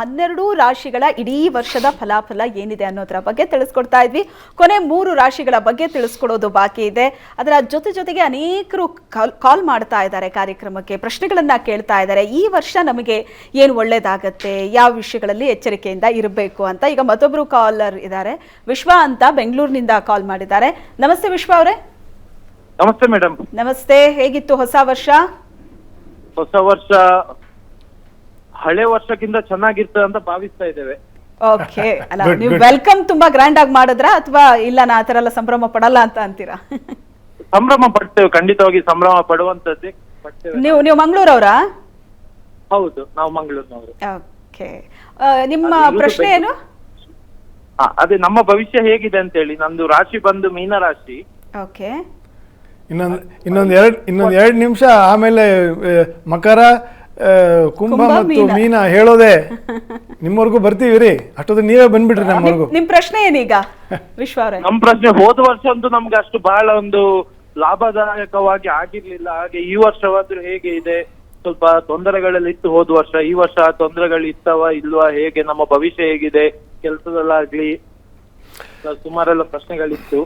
12 ರಾಶಿಗಳ ಇಡೀ ವರ್ಷದ ಫಲಾಫಲ ಏನಿದೆ ಅನ್ನೋದರ ಬಗ್ಗೆ ತಿಳಿಸ್ಕೊಡ್ತಾ ಇದ್ವಿ. ಕೊನೆ 3 ರಾಶಿಗಳ ಬಗ್ಗೆ ತಿಳಿಸ್ಕೊಡೋದು ಬಾಕಿ ಇದೆ. ಅದರ ಜೊತೆಗೆ ಅನೇಕರು ಕಾಲ್ ಮಾಡ್ತಾ ಇದ್ದಾರೆ, ಕಾರ್ಯಕ್ರಮಕ್ಕೆ ಪ್ರಶ್ನೆಗಳನ್ನ ಕೇಳ್ತಾ ಇದ್ದಾರೆ. ಈ ವರ್ಷ ನಮಗೆ ಏನು ಒಳ್ಳೇದಾಗತ್ತೆ, ಯಾವ ವಿಷಯಗಳಲ್ಲಿ ಎಚ್ಚರಿಕೆಯಿಂದ ಇರಬೇಕು ಅಂತ. ಈಗ ಮತ್ತೊಬ್ರು ಕಾಲರ್ ಇದ್ದಾರೆ, ವಿಶ್ವ ಅಂತ ಬೆಂಗಳೂರಿನಿಂದ ಕಾಲ್ ಮಾಡಿದ್ದಾರೆ. ನಮಸ್ತೆ ವಿಶ್ವ ಅವರೇ. ನಮಸ್ತೆ ಮೇಡಮ್. ನಮಸ್ತೆ. ಹೇಗಿತ್ತು ಹೊಸ ವರ್ಷ? ಹೊಸ ವರ್ಷ ಹಳೆ ವರ್ಷಕ್ಕಿಂತ ಚೆನ್ನಾಗಿರ್ತದೆ ಅಂತ ಭಾವಿಸ್ತಾ ಇದ್ದೇವೆ. ಓಕೆ, ಅಲ್ಲ ನೀವು ವೆಲ್ಕಮ್ ತುಂಬಾ ಗ್ರ್ಯಾಂಡ್ ಆಗಿ ಮಾಡಿದ್ರ ಅಥವಾ ಇಲ್ಲ ನಾ ಆತರ ಎಲ್ಲ ಸಂಭ್ರಮ ಪಡಲ್ಲ ಅಂತ ಅಂತೀರಾ? ಸಂಭ್ರಮ ಪಡ್ತೇವೆ, ಖಂಡಿತವಾಗಿ ಸಂಭ್ರಮ ಪಡುವಂತದ್ದೇ ಪಡ್ತೇವೆ. ನೀವು ಮಂಗಳೂರವರಾ? ಹೌದು, ನಾವು ಮಂಗಳೂರಿನವರು. ಓಕೆ, ನಿಮ್ಮ ಪ್ರಶ್ನೆ ಏನು? ಅದೇ ನಮ್ಮ ಭವಿಷ್ಯ ಹೇಗಿದೆ ಅಂತ ಹೇಳಿ. ನಂದು ರಾಶಿ ಬಂದು ಮೀನ ರಾಶಿ. ಓಕೆ, ಇನ್ನೊಂದು ಎರಡು ನಿಮಿಷ ಆಮೇಲೆ ಮಕರ, ಕುಂಭ ಮತ್ತು ಮೀನ ಹೇಳೋದೆ. ನಿಮ್ಮವರೆಗೂ ಬರ್ತೀವಿ, ಅಷ್ಟೊಂದು ನೀವೇ ಬಂದ್ಬಿಟ್ರಿ ನಮ್ಮವರೆಗೂ. ನಿಮ್ ಪ್ರಶ್ನೆ ಏನೀಗ ವಿಶ್ವ ಅವರೇ? ನಮ್ ಪ್ರಶ್ನೆ, ಹೋದ ವರ್ಷ ಅಂತೂ ನಮ್ಗೆ ಅಷ್ಟು ಬಹಳ ಒಂದು ಲಾಭದಾಯಕವಾಗಿ ಆಗಿರ್ಲಿಲ್ಲ. ಹಾಗೆ ಈ ವರ್ಷವಾದ್ರೂ ಹೇಗೆ ಇದೆ? ಸ್ವಲ್ಪ ತೊಂದರೆಗಳಲ್ಲಿ ಇತ್ತು ಹೋದ ವರ್ಷ. ಈ ವರ್ಷ ತೊಂದರೆಗಳು ಇತ್ತವ ಇಲ್ವಾ, ಹೇಗೆ ನಮ್ಮ ಭವಿಷ್ಯ ಹೇಗಿದೆ, ಕೆಲಸದಲ್ಲಾಗ್ಲಿ ಸುಮಾರೆಲ್ಲ ಪ್ರಶ್ನೆಗಳಿತ್ತು.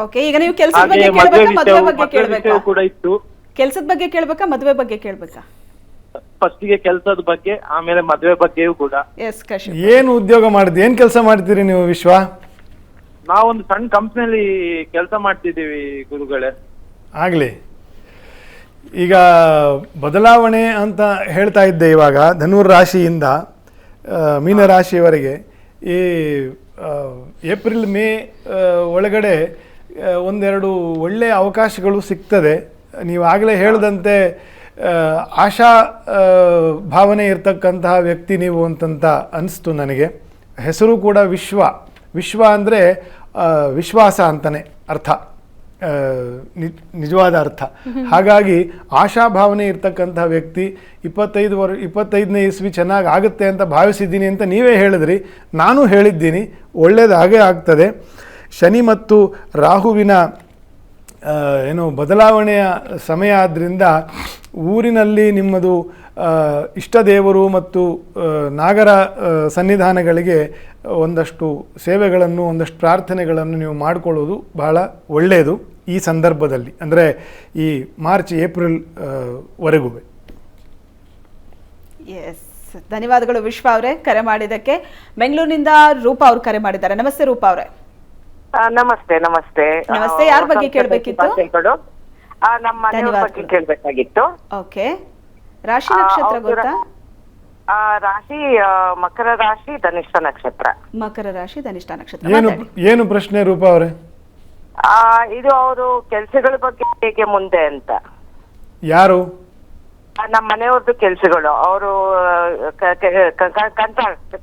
ಓಕೆ, ಈಗ ನೀವು ಕೆಲಸದ ಬಗ್ಗೆ ಕೇಳಬೇಕಾ, ಮದುವೆ ಬಗ್ಗೆ ಕೇಳಬೇಕಾ? ಕೂಡ ಇತ್ತು. ಕೆಲಸದ ಬಗ್ಗೆ ಕೇಳಬೇಕಾ, ಮದುವೆ ಬಗ್ಗೆ ಕೇಳಬೇಕಾ? ಫಸ್ಟಿಗೆ ಕೆಲಸದ ಬಗ್ಗೆ, ಆಮೇಲೆ ಮದುವೆ ಬಗ್ಗೆಯೂ ಕೂಡ. ಏನು ಉದ್ಯೋಗ ಮಾಡಿದ್ರಿ, ಏನ್ ಕೆಲಸ ಮಾಡ್ತೀರಿ ನೀವು ವಿಶ್ವ? ನಾವೊಂದು ಸಣ್ಣ ಕಂಪ್ನಿಯಲ್ಲಿ ಕೆಲಸ ಮಾಡ್ತಿದ್ದೀವಿ ಗುರುಗಳೇ. ಆಗ್ಲಿ, ಈಗ ಬದಲಾವಣೆ ಅಂತ ಹೇಳ್ತಾ ಇದ್ದೆ. ಇವಾಗ ಧನುರ್ ರಾಶಿಯಿಂದ ಮೀನ ರಾಶಿಯವರೆಗೆ ಈ ಏಪ್ರಿಲ್ ಮೇ ಒಳಗಡೆ ಒಂದೆರಡು ಒಳ್ಳೆಯ ಅವಕಾಶಗಳು ಸಿಗ್ತದೆ. ನೀವು ಆಗಲೇ ಹೇಳಿದಂತೆ ಆಶಾ ಭಾವನೆ ಇರ್ತಕ್ಕಂತಹ ವ್ಯಕ್ತಿ ನೀವು ಅಂತಂತ ಅನಿಸ್ತು ನನಗೆ. ಹೆಸರು ಕೂಡ ವಿಶ್ವ ಅಂದರೆ ವಿಶ್ವಾಸ ಅಂತಲೇ ಅರ್ಥ, ನಿಜವಾದ ಅರ್ಥ. ಹಾಗಾಗಿ ಆಶಾಭಾವನೆ ಇರ್ತಕ್ಕಂತಹ ವ್ಯಕ್ತಿ. 25ನೇ ಇಸ್ವಿ ಚೆನ್ನಾಗಿ ಆಗುತ್ತೆ ಅಂತ ಭಾವಿಸಿದ್ದೀನಿ ಅಂತ ನೀವೇ ಹೇಳಿದ್ರಿ, ನಾನು ಹೇಳಿದ್ದೀನಿ, ಒಳ್ಳೆಯದಾಗೇ ಆಗ್ತದೆ. ಶನಿ ಮತ್ತು ರಾಹುವಿನ ಏನು ಬದಲಾವಣೆಯ ಸಮಯ ಆದ್ದರಿಂದ ಊರಿನಲ್ಲಿ ನಿಮ್ಮದು ಇಷ್ಟ ದೇವರು ಮತ್ತು ನಾಗರ ಸನ್ನಿಧಾನಗಳಿಗೆ ಒಂದಷ್ಟು ಸೇವೆಗಳನ್ನು, ಒಂದಷ್ಟು ಪ್ರಾರ್ಥನೆಗಳನ್ನು ನೀವು ಮಾಡಿಕೊಳ್ಳೋದು ಬಹಳ ಒಳ್ಳೆಯದು ಈ ಸಂದರ್ಭದಲ್ಲಿ, ಅಂದರೆ ಈ ಮಾರ್ಚ್ ಏಪ್ರಿಲ್ ವರೆಗೂ. ಎಸ್, ಧನ್ಯವಾದಗಳು ವಿಶ್ವ ಅವರೇ ಕರೆ ಮಾಡಿದ್ದಕ್ಕೆ. ಬೆಂಗಳೂರಿನಿಂದ ರೂಪಾ ಅವರು ಕರೆ ಮಾಡಿದ್ದಾರೆ. ನಮಸ್ತೆ ರೂಪಾ ಅವರೇ. ನಮಸ್ತೆ. ನಮಸ್ತೆ. ಯಾರ ಬಗ್ಗೆ ಕೇಳಬೇಕಿತ್ತು? ನಮ್ಮ ಮನೆಯವರ ಬಗ್ಗೆ ಕೇಳಬೇಕಾಗಿತ್ತು. ಓಕೆ, ರಾಶಿ ನಕ್ಷತ್ರ ಗೊತ್ತಾ? ರಾಶಿ ಮಕರ ರಾಶಿ, ಧನಿಷ್ಠ ನಕ್ಷತ್ರ. ಮಕರ ರಾಶಿ, ಧನಿಷ್ಠ ನಕ್ಷತ್ರ. ಏನು ಪ್ರಶ್ನೆ ರೂಪಾ ಅವರೇ? ಇದು ಅವರು ಕೆಲ್ಸಗಳ ಬಗ್ಗೆ ಹೇಗೆ ಮುಂದೆ ಅಂತ. ಯಾರು? ನಮ್ಮ ಮನೆಯವ್ರದ್ದು ಕೆಲ್ಸಗಳು. ಅವರು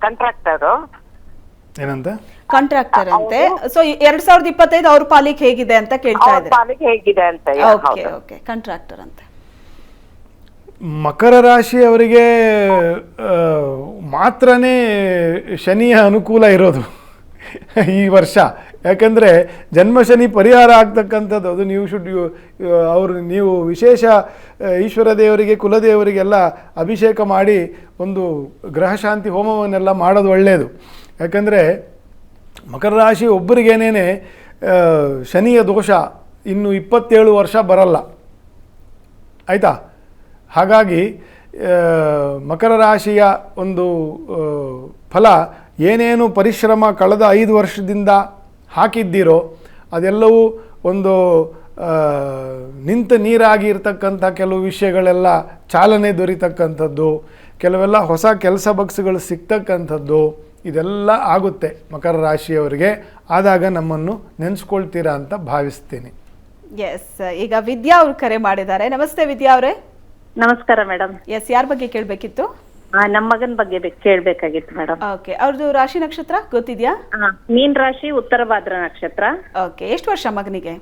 ಕಾಂಟ್ರಾಕ್ಟರು. ಏನಂತ? ಕಾಂಟ್ರಾಕ್ಟರ್ ಅಂತೆ. ಸೊ 2025 ಅವ್ರ ಪಾಲಿಗೆ ಹೇಗಿದೆ ಅಂತ ಕೇಳ್ತಾ ಇದ್ದಾರೆ. ಪಾಲಿಗೆ ಹೇಗಿದೆ ಅಂತ. ಓಕೆ, ಕಾಂಟ್ರಾಕ್ಟರ್ ಅಂತೆ. ಮಕರ ರಾಶಿಯವರಿಗೆ ಮಾತ್ರನೇ ಶನಿಯ ಅನುಕೂಲ ಇರೋದು ಈ ವರ್ಷ. ಯಾಕಂದರೆ ಜನ್ಮಶನಿ ಪರಿಹಾರ ಆಗ್ತಕ್ಕಂಥದ್ದು ಅದು. ನೀವು ವಿಶೇಷ ಈಶ್ವರ ದೇವರಿಗೆ, ಕುಲದೇವರಿಗೆಲ್ಲ ಅಭಿಷೇಕ ಮಾಡಿ ಒಂದು ಗ್ರಹಶಾಂತಿ ಹೋಮವನ್ನೆಲ್ಲ ಮಾಡೋದು ಒಳ್ಳೆಯದು. ಯಾಕಂದರೆ ಮಕರ ರಾಶಿ ಒಬ್ಬರಿಗೇನೇ ಶನಿಯ ದೋಷ ಇನ್ನು 27 ವರ್ಷ ಬರಲ್ಲ, ಆಯಿತಾ? ಹಾಗಾಗಿ ಮಕರ ರಾಶಿಯ ಒಂದು ಫಲ, ಏನೇನು ಪರಿಶ್ರಮ ಕಳೆದ 5 ವರ್ಷದಿಂದ ಹಾಕಿದ್ದೀರೋ ಅದೆಲ್ಲವೂ ಒಂದು ನಿಂತ ನೀರಾಗಿ ಇರತಕ್ಕಂಥ ಕೆಲವು ವಿಷಯಗಳೆಲ್ಲ ಚಾಲನೆ ದೊರೀತಕ್ಕಂಥದ್ದು, ಕೆಲವೆಲ್ಲ ಹೊಸ ಕೆಲಸ ಬಗ್ಸುಗಳು ಸಿಗ್ತಕ್ಕಂಥದ್ದು, ಇದೆಲ್ಲ ಆಗುತ್ತೆ ಮಕರ ರಾಶಿಯವರಿಗೆ. ಆದಾಗ ನಮ್ಮನ್ನು ನೆನೆಸ್ಕೊಳ್ತೀರಾ ಅಂತ ಭಾವಿಸ್ತೀನಿ. ಎಸ್, ಈಗ ವಿದ್ಯಾ ಅವರು ಕರೆ ಮಾಡಿದ್ದಾರೆ. ನಮಸ್ತೆ ವಿದ್ಯಾ ಅವರೇ. ನಮಸ್ಕಾರ ಮೇಡಮ್. ಎಸ್, ಯಾರ ಬಗ್ಗೆ ಕೇಳಬೇಕಿತ್ತು? ನಮ್ಮ ಮಗನ ಬಗ್ಗೆ ಕೇಳಬೇಕಾಗಿತ್ತು ಮೇಡಮ್. ಓಕೆ, ಅವ್ರದ್ದು ರಾಶಿ ನಕ್ಷತ್ರ ಗೊತ್ತಿದ್ಯಾ? ಮೀನ್ ರಾಶಿ, ಉತ್ತರ ಭಾದ್ರ ನಕ್ಷತ್ರ. ಓಕೆ, ಎಷ್ಟು ವರ್ಷ ಮಗನಿಗೆ?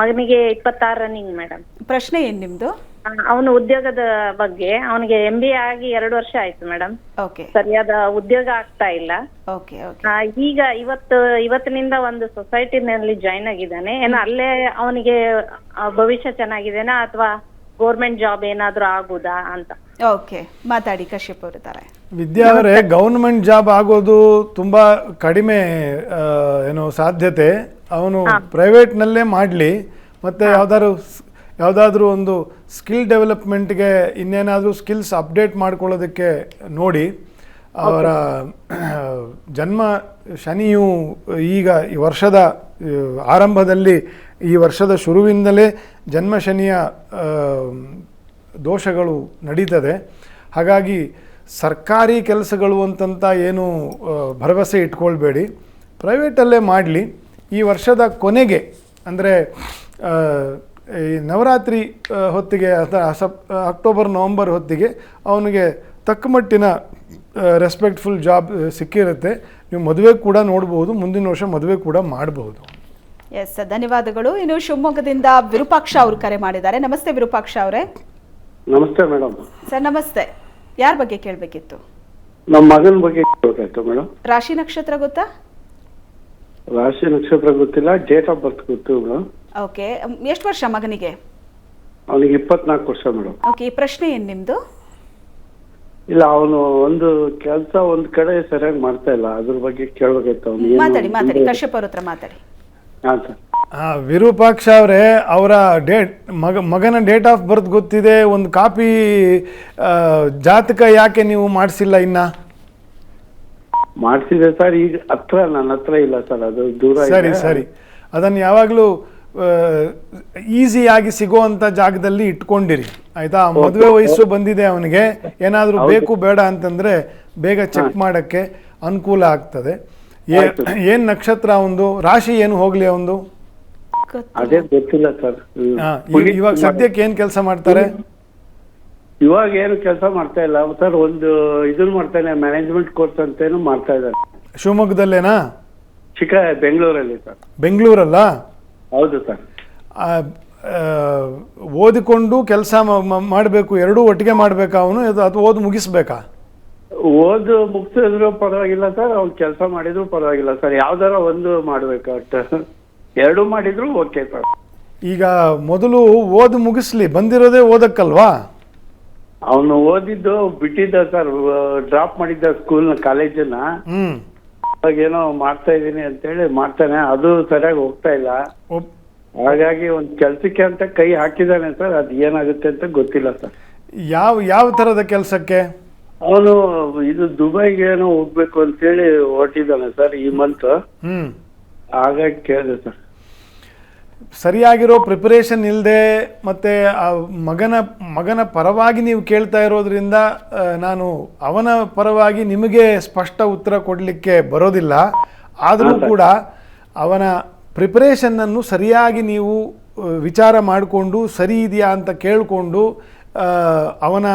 ಮಗನಿಗೆ 26 ರನ್ನಿಂಗ್ ಮೇಡಮ್. ಪ್ರಶ್ನೆ ಏನ್ ನಿಮ್ದು? ಅವನು ಉದ್ಯೋಗದ ಬಗ್ಗೆ. ಅವನಿಗೆ MBA ಆಗಿ 2 ವರ್ಷ ಆಯ್ತು ಮೇಡಮ್. ಓಕೆ, ಸರಿಯಾದ ಉದ್ಯೋಗ ಆಗ್ತಾ ಇಲ್ಲ. ಓಕೆ, ಈಗ ಇವತ್ತಿನಿಂದ ಒಂದು ಸೊಸೈಟಿನಲ್ಲಿ ಜಾಯ್ನ್ ಆಗಿದ್ದಾನೆ. ಏನೋ ಅಲ್ಲೇ ಅವನಿಗೆ ಭವಿಷ್ಯ ಚೆನ್ನಾಗಿದೆನಾ ಅಥವಾ ಗೌರ್ಮೆಂಟ್ ಜಾಬ್ ಏನಾದ್ರೂ ಆಗುದಾ ಅಂತ. ಓಕೆ, ಮಾತಾಡಿ ಕಶ್ಯಪ್ ಅವರಿದ್ದಾರೆ. ವಿದ್ಯಾ ಅವರೇ, ಗೌರ್ಮೆಂಟ್ ಜಾಬ್ ಆಗೋದು ತುಂಬ ಕಡಿಮೆ ಏನೋ ಸಾಧ್ಯತೆ. ಅವನು ಪ್ರೈವೇಟ್ನಲ್ಲೇ ಮಾಡಲಿ, ಮತ್ತು ಯಾವುದಾದ್ರೂ ಒಂದು ಸ್ಕಿಲ್ ಡೆವಲಪ್ಮೆಂಟ್ಗೆ ಇನ್ನೇನಾದರೂ ಸ್ಕಿಲ್ಸ್ ಅಪ್ಡೇಟ್ ಮಾಡ್ಕೊಳ್ಳೋದಕ್ಕೆ ನೋಡಿ. ಅವರ ಜನ್ಮ ಶನಿಯು ಈಗ ಈ ವರ್ಷದ ಆರಂಭದಲ್ಲಿ, ಈ ವರ್ಷದ ಶುರುವಿಂದಲೇ ಜನ್ಮ ಶನಿಯ ದೋಷಗಳು ನಡೀತದೆ. ಹಾಗಾಗಿ ಸರ್ಕಾರಿ ಕೆಲಸಗಳು ಅಂತಂತ ಏನು ಭರವಸೆ ಇಟ್ಕೊಳ್ಬೇಡಿ, ಪ್ರೈವೇಟಲ್ಲೇ ಮಾಡಲಿ. ಈ ವರ್ಷದ ಕೊನೆಗೆ ಅಂದರೆ ಈ ನವರಾತ್ರಿ ಹೊತ್ತಿಗೆ ಅಕ್ಟೋಬರ್ ನವಂಬರ್ ಹೊತ್ತಿಗೆ ಅವನಿಗೆ ತಕ್ಕ ಮಟ್ಟಿನ ರೆಸ್ಪೆಕ್ಟ್ಫುಲ್ ಜಾಬ್ ಸಿಕ್ಕಿರುತ್ತೆ. ನೀವು ಮದುವೆ ಕೂಡ ನೋಡ್ಬೋದು, ಮುಂದಿನ ವರ್ಷ ಮದುವೆ ಕೂಡ ಮಾಡಬಹುದು. ಎಸ್, ಧನ್ಯವಾದಗಳು. ಇನ್ನು ಶಿವಮೊಗ್ಗದಿಂದ ವಿರೂಪಾಕ್ಷ ಅವರು ಕರೆ ಮಾಡಿದ್ದಾರೆ. ನಮಸ್ತೆ ವಿರೂಪಾಕ್ಷ ಅವರೇ. ನಮಸ್ತೆ ಮೇಡಮ್. ಸರ್ ನಮಸ್ತೆ. ಯಾರ ಬಗ್ಗೆ ಕೇಳಬೇಕಿತ್ತು? ನಮ್ಮ ಮಗನ ಬಗ್ಗೆ ಕೇಳಬೇಕಾಯ್ತು ಮೇಡಮ್. ರಾಶಿ ನಕ್ಷತ್ರ ಗೊತ್ತಾ? ರಾಶಿ ನಕ್ಷತ್ರ ಗೊತ್ತಿಲ್ಲ, ಡೇಟ್ ಆಫ್ ಬರ್ತ್ ಗೊತ್ತು ಮೇಡಮ್. ಓಕೆ, ಎಷ್ಟು ವರ್ಷ ಮಗನಿಗೆ? ಅವನಿಗೆ 24 ವರ್ಷ ಮೇಡಮ್. ಓಕೆ, ಈ ಪ್ರಶ್ನೆ ಏನು ನಿಮ್ಮದು? ಇಲ್ಲ, ಅವನು ಒಂದು ಕೆಲಸ ಒಂದ್ ಕಡೆ ಸರಿಯಾಗಿ ಮಾಡ್ತಾ ಇಲ್ಲ, ಅದ್ರ ಬಗ್ಗೆ ಕೇಳಬೇಕಾಯ್ತು. ಮಾತಾಡಿ ಕಶ್ಯಪ್ ಅವ್ರ ಹತ್ರ ಮಾತಾಡಿ. ಹಾಂ ಸರ್. ವಿರೂಪಾಕ್ಷ ಅವರೇ, ಅವರ ಮಗನ ಡೇಟ್ ಆಫ್ ಬರ್ತ್ ಗೊತ್ತಿದೆ, ಒಂದು ಕಾಪಿ ಜಾತಕ ಯಾಕೆ ನೀವು ಮಾಡಿಸಿಲ್ಲ? ಮಾಡಿಸಿದೆ ಸರ್, ಈಗ ನನ್ನ ಹತ್ರ ಇಲ್ಲ ಸರ್, ಅದು ದೂರ ಇದೆ. ಸರಿ, ಅದನ್ನು ಯಾವಾಗಲೂ ಈಸಿಯಾಗಿ ಸಿಗೋವಂಥ ಜಾಗದಲ್ಲಿ ಇಟ್ಕೊಂಡಿರಿ, ಆಯ್ತಾ? ಮದುವೆ ವಯಸ್ಸು ಬಂದಿದೆ ಅವನಿಗೆ, ಏನಾದರೂ ಬೇಕು ಬೇಡ ಅಂತಂದರೆ ಬೇಗ ಚೆಕ್ ಮಾಡೋಕ್ಕೆ ಅನುಕೂಲ ಆಗ್ತದೆ. ಏನು ನಕ್ಷತ್ರ ಅವನದು? ರಾಶಿ ಏನು ಹೋಗಲಿ ಅವನದು? ಅದೇ ಗೊತ್ತಿಲ್ಲ ಸರ್. ಇವಾಗ ಸದ್ಯಕ್ಕೆ ಏನು ಕೆಲಸ ಮಾಡ್ತಾರೆ? ಇವಾಗ ಏನು ಕೆಲಸ ಮಾಡ್ತಾ ಇಲ್ಲ ಸರ್, ಒಂದು ಇದನ್ನ ಮಾಡ್ತಾನೆ, ಮ್ಯಾನೇಜ್ಮೆಂಟ್ ಕೋರ್ಸ್ ಅಂತೇನು ಮಾಡ್ತಾ ಇದ್ದಾರೆ. ಶಿವಮೊಗ್ಗದಲ್ಲೇನಾ? ಬೆಂಗಳೂರಲ್ಲಿ ಸರ್. ಬೆಂಗಳೂರಲ್ಲ? ಹೌದು ಸರ್. ಓದಿಕೊಂಡು ಕೆಲಸ ಮಾಡಬೇಕು, ಎರಡೂ ಒಟ್ಟಿಗೆ ಮಾಡಬೇಕಾ ಅವನು, ಅದು ಓದು ಮುಗಿಸ್ಬೇಕಾ? ಓದು ಮುಗಿಸಿದ್ರು ಪರವಾಗಿಲ್ಲ ಸರ್, ಅವ್ನು ಕೆಲಸ ಮಾಡಿದ್ರು ಪರವಾಗಿಲ್ಲ ಸರ್, ಯಾವ್ದಾರ ಒಂದು ಮಾಡ್ಬೇಕು, ಎರಡು ಮಾಡಿದ್ರು ಓಕೆ ಸರ್. ಈಗ ಮೊದಲು ಓದು ಮುಗಿಸ್ಲಿ, ಬಂದಿರೋದೇ ಓದಕ್ಕಲ್ವಾ? ಅವನು ಓದಿದ್ದು ಬಿಟ್ಟಿದ್ದ ಸರ್, ಡ್ರಾಪ್ ಮಾಡಿದ್ದ ಸ್ಕೂಲ್ನ ಕಾಲೇಜನ್ನ. ಏನೋ ಮಾಡ್ತಾ ಇದೀನಿ ಅಂತೇಳಿ ಮಾಡ್ತಾನೆ, ಅದು ಸರಿಯಾಗಿ ಹೋಗ್ತಾ ಇಲ್ಲ. ಹಾಗಾಗಿ ಒಂದ್ ಕೆಲ್ಸಕ್ಕೆ ಅಂತ ಕೈ ಹಾಕಿದಾನೆ ಸರ್, ಅದ್ ಏನಾಗುತ್ತೆ ಅಂತ ಗೊತ್ತಿಲ್ಲ ಸರ್. ಯಾವ ತರದ ಕೆಲಸಕ್ಕೆ? ಅವನು ಇದು ದುಬೈಗೆ ಏನೋ ಹೋಗ್ಬೇಕು ಅಂತೇಳಿ ಹೊರಟಿದ್ದಾನೆ ಸರ್ ಈ ಮಂತ್. ಹಾಗಾಗಿ ಕೇಳಿದೆ ಸರ್. ಸರಿಯಾಗಿರೋ ಪ್ರಿಪರೇಷನ್ ಇಲ್ಲದೆ ಮತ್ತೆ ಮಗನ ಪರವಾಗಿ ನೀವು ಕೇಳ್ತಾ ಇರೋದ್ರಿಂದ ನಾನು ಅವನ ಪರವಾಗಿ ನಿಮಗೆ ಸ್ಪಷ್ಟ ಉತ್ತರ ಕೊಡಲಿಕ್ಕೆ ಬರೋದಿಲ್ಲ. ಆದರೂ ಕೂಡ ಅವನ ಪ್ರಿಪರೇಷನ್ನನ್ನು ಸರಿಯಾಗಿ ನೀವು ವಿಚಾರ ಮಾಡಿಕೊಂಡು ಸರಿ ಇದೆಯಾ ಅಂತ ಕೇಳಿಕೊಂಡು ಅವನ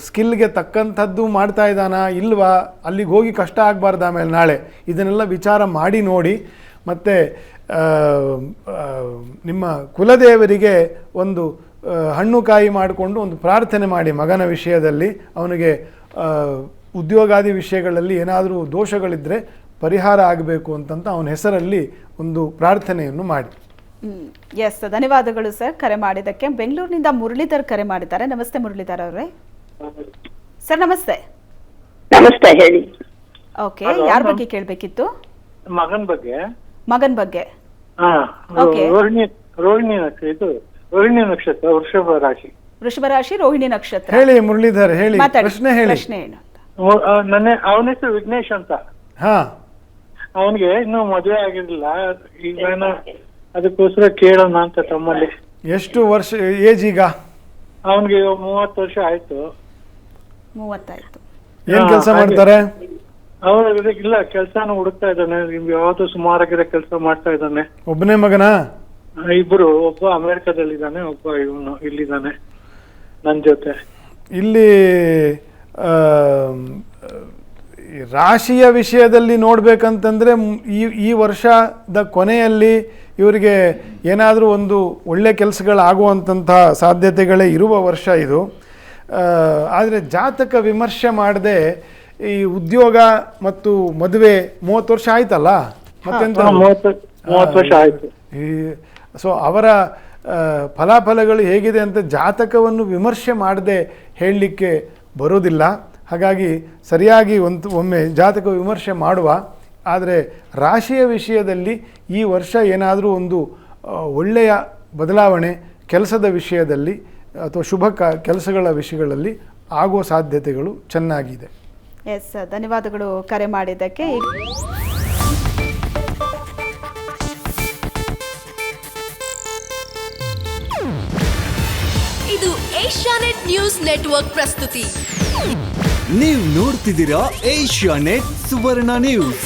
ಸ್ಕಿಲ್ಗೆ ತಕ್ಕಂಥದ್ದು ಮಾಡ್ತಾ ಇದ್ದಾನಾ ಇಲ್ವಾ, ಅಲ್ಲಿಗೆ ಹೋಗಿ ಕಷ್ಟ ಆಗಬಾರ್ದು ಆಮೇಲೆ ನಾಳೆ. ಇದನ್ನೆಲ್ಲ ವಿಚಾರ ಮಾಡಿ ನೋಡಿ. ಮತ್ತು ನಿಮ್ಮ ಕುಲದೇವರಿಗೆ ಒಂದು ಹಣ್ಣು ಕಾಯಿ ಮಾಡಿಕೊಂಡು ಒಂದು ಪ್ರಾರ್ಥನೆ ಮಾಡಿ ಮಗನ ವಿಷಯದಲ್ಲಿ. ಅವನಿಗೆ ಉದ್ಯೋಗಾದಿ ವಿಷಯಗಳಲ್ಲಿ ಏನಾದರೂ ದೋಷಗಳಿದ್ದರೆ ಪರಿಹಾರ ಆಗಬೇಕು ಅಂತಂತ ಅವನ ಹೆಸರಲ್ಲಿ ಒಂದು ಪ್ರಾರ್ಥನೆಯನ್ನು ಮಾಡಿ. ಎಸ್, ಧನ್ಯವಾದಗಳು ಸರ್ ಕರೆ ಮಾಡಿದ್ದಕ್ಕೆ. ಬೆಂಗಳೂರಿನಿಂದ ಮುರಳೀಧರ್ ಕರೆ ಮಾಡಿದ್ದಾರೆ. ನಮಸ್ತೆ ಮುರಳೀಧರ್ ಅವರೇ. ಸರ್ ನಮಸ್ತೆ. ನಮಸ್ತೆ, ಹೇಳಿ. ಓಕೆ, ಯಾರ ಬಗ್ಗೆ ಕೇಳಬೇಕಿತ್ತು? ಮಗನ ಬಗ್ಗೆ. ಮಗನ ಬಗ್ಗೆ. ರೋಹಿಣಿ ನಕ್ಷತ್ರ, ವೃಷಭ ರಾಶಿ. ವೃಷಭ ರಾಶಿ, ರೋಹಿಣಿ ನಕ್ಷತ್ರ. ಹೇಳಿ ಮುರಳೀಧರ್, ಹೇಳಿ ಪ್ರಶ್ನೆ ಹೇಳಿ. ಪ್ರಶ್ನೆ ಏನು? ಅವನ ಹೆಸರು ವಿಘ್ನೇಶ್ ಅಂತ. ಅವನಿಗೆ ಇನ್ನೂ ಮದುವೆ ಆಗಿರ್ಲಿಲ್ಲ, ಈಗ ಅದಕ್ಕೋಸ್ಕರ ಕೇಳೋಣ ಅಂತ ತಮ್ಮಲ್ಲಿ. ಎಷ್ಟು ವರ್ಷ ಏಜ್ ಈಗ? ಅವನಿಗೆ 30 ವರ್ಷ ಆಯ್ತು. 30 ಆಯ್ತು. ಏನ್ ಕೆಲಸ ಮಾಡ್ತಾರೆ? ಅವನು ಇಲ್ಲ, ಕೆಲ್ಸಾನು ಹುಡುಕ್ತಾ ಇದ್ದಾನೆ. ಯಾವ್ದು ಸುಮಾರಾಗಿರೋ ಕೆಲಸ ಮಾಡ್ತಾ ಇದ್ದಾನೆ. ಒಬ್ಬನೇ ಮಗನಾ? ಇಬ್ರು, ಒಬ್ಬ ಅಮೆರಿಕದಲ್ಲಿದ್ದಾನೆ, ಒಬ್ಬ ಇವನು ಇಲ್ಲಿದ್ದಾನೆ ನನ್ ಜೊತೆ. ಇಲ್ಲಿ ರಾಶಿಯ ವಿಷಯದಲ್ಲಿ ನೋಡ್ಬೇಕಂತಂದ್ರೆ ಈ ವರ್ಷದ ಕೊನೆಯಲ್ಲಿ ಇವರಿಗೆ ಏನಾದರೂ ಒಂದು ಒಳ್ಳೆ ಕೆಲಸಗಳಾಗುವಂತಹ ಸಾಧ್ಯತೆಗಳೇ ಇರುವ ವರ್ಷ ಇದು. ಆದರೆ ಜಾತಕ ವಿಮರ್ಶೆ ಮಾಡದೆ ಈ ಉದ್ಯೋಗ ಮತ್ತು ಮದುವೆ 30 ವರ್ಷ ಆಯ್ತಲ್ಲ, ಮತ್ತೆಂತ 30 ವರ್ಷ ಆಯ್ತು. ಸೊ ಅವರ ಫಲಾಫಲಗಳು ಹೇಗಿದೆ ಅಂತ ಜಾತಕವನ್ನು ವಿಮರ್ಶೆ ಮಾಡದೆ ಹೇಳಲಿಕ್ಕೆ ಬರೋದಿಲ್ಲ. ಹಾಗಾಗಿ ಸರಿಯಾಗಿ ಒಮ್ಮೆ ಜಾತಕ ವಿಮರ್ಶೆ ಮಾಡುವ. ಆದರೆ ರಾಶಿಯ ವಿಷಯದಲ್ಲಿ ಈ ವರ್ಷ ಏನಾದರೂ ಒಂದು ಒಳ್ಳೆಯ ಬದಲಾವಣೆ ಕೆಲಸದ ವಿಷಯದಲ್ಲಿ ಅಥವಾ ಶುಭ ಕೆಲಸಗಳ ವಿಷಯಗಳಲ್ಲಿ ಆಗೋ ಸಾಧ್ಯತೆಗಳು ಚೆನ್ನಾಗಿದೆ. ಎಸ್, ಧನ್ಯವಾದಗಳು ಕರೆ ಮಾಡಿದ್ದಕ್ಕೆ. ಇದು ಏಷ್ಯಾನೆಟ್ ನ್ಯೂಸ್ ನೆಟ್ವರ್ಕ್ ಪ್ರಸ್ತುತಿ. ನೀವು ನೋಡ್ತಿದ್ದೀರಾ ಏಷ್ಯಾನೆಟ್ ಸುವರ್ಣ ನ್ಯೂಸ್.